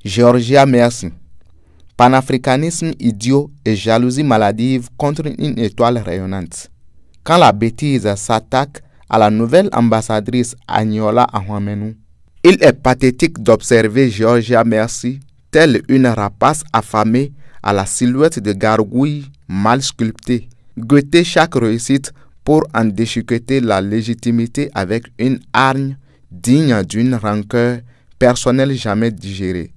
Georgia Mercy. Panafricanisme idiot et jalousie maladive contre une étoile rayonnante. Quand la bêtise s'attaque à la nouvelle ambassadrice Agnola Ahouamenou, il est pathétique d'observer Georgia Mercy telle une rapace affamée à la silhouette de gargouille mal sculptée, guetter chaque réussite pour en déchiqueter la légitimité avec une hargne digne d'une rancœur personnelle jamais digérée.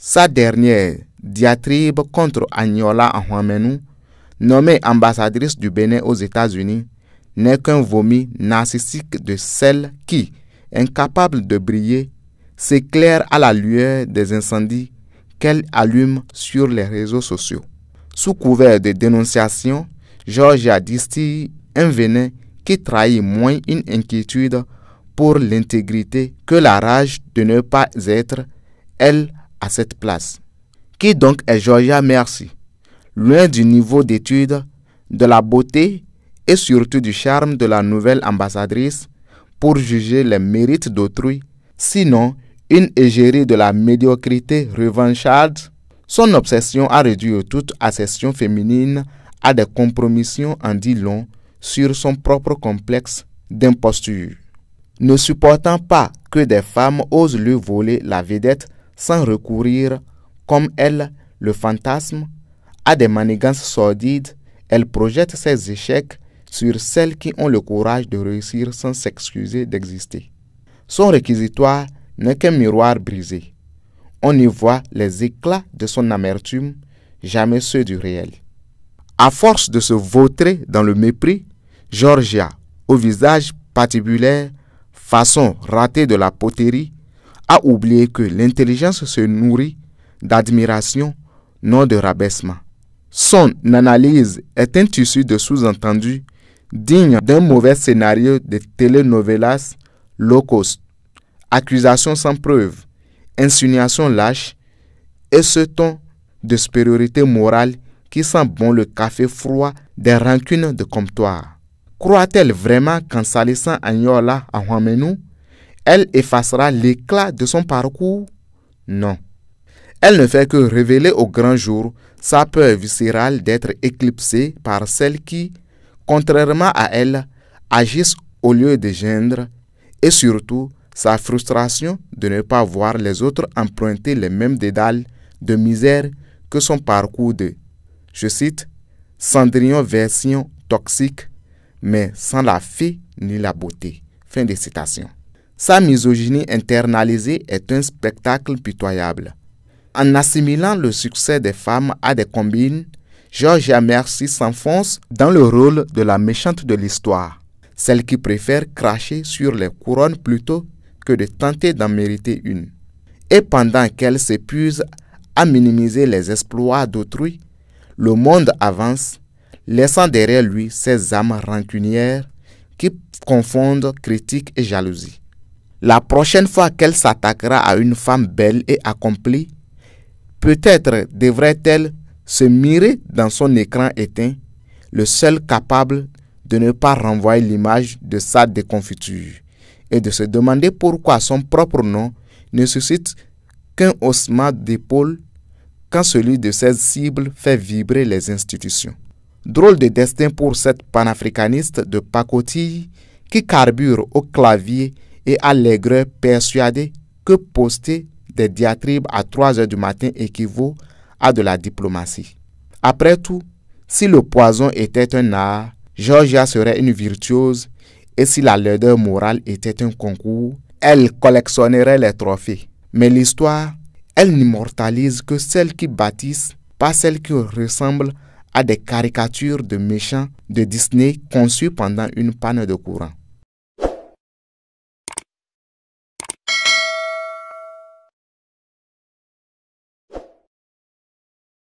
Sa dernière diatribe contre Agnola Ahouamenou, nommée ambassadrice du Bénin aux États-Unis, n'est qu'un vomi narcissique de celle qui, incapable de briller, s'éclaire à la lueur des incendies qu'elle allume sur les réseaux sociaux. Sous couvert de dénonciation, Georgia distille un venin qui trahit moins une inquiétude pour l'intégrité que la rage de ne pas être, elle, à cette place. Qui donc est Georgia Mercy? Loin du niveau d'étude, de la beauté et surtout du charme de la nouvelle ambassadrice pour juger les mérites d'autrui, sinon une égérie de la médiocrité revancharde, son obsession a réduit toute accession féminine à des compromissions en dit long sur son propre complexe d'imposture. Ne supportant pas que des femmes osent lui voler la vedette sans recourir, comme elle, le fantasme, à des manigances sordides, elle projette ses échecs sur celles qui ont le courage de réussir sans s'excuser d'exister. Son réquisitoire n'est qu'un miroir brisé. On y voit les éclats de son amertume, jamais ceux du réel. À force de se vautrer dans le mépris, Georgia, au visage patibulaire, façon ratée de la poterie, a oublié que l'intelligence se nourrit d'admiration, non de rabaissement. Son analyse est un tissu de sous-entendus digne d'un mauvais scénario de telenovelas low cost. Accusations sans preuve, insinuations lâches et ce ton de supériorité morale qui sent bon le café froid des rancunes de comptoir. Croit-elle vraiment qu'en salissant Agnola Ahouamenou, elle effacera l'éclat de son parcours? Non. Elle ne fait que révéler au grand jour sa peur viscérale d'être éclipsée par celles qui, contrairement à elle, agissent au lieu de gendre, et surtout sa frustration de ne pas voir les autres emprunter les mêmes dédales de misère que son parcours de, je cite, Cendrillon version toxique, mais sans la fée ni la beauté. Fin de citation. Sa misogynie internalisée est un spectacle pitoyable. En assimilant le succès des femmes à des combines, Georgia Mercy s'enfonce dans le rôle de la méchante de l'histoire, celle qui préfère cracher sur les couronnes plutôt que de tenter d'en mériter une. Et pendant qu'elle s'épuise à minimiser les exploits d'autrui, le monde avance, laissant derrière lui ses âmes rancunières qui confondent critique et jalousie. La prochaine fois qu'elle s'attaquera à une femme belle et accomplie, peut-être devrait-elle se mirer dans son écran éteint, le seul capable de ne pas renvoyer l'image de sa déconfiture, et de se demander pourquoi son propre nom ne suscite qu'un haussement d'épaule quand celui de ses cibles fait vibrer les institutions. Drôle de destin pour cette panafricaniste de pacotille qui carbure au clavier et à l'aigreur persuadée que poster des diatribes à 3 heures du matin équivaut à de la diplomatie. Après tout, si le poison était un art, Georgia serait une virtuose, et si la laideur morale était un concours, elle collectionnerait les trophées. Mais l'histoire, elle n'immortalise que celles qui bâtissent, pas celles qui ressemblent à des caricatures de méchants de Disney conçues pendant une panne de courant.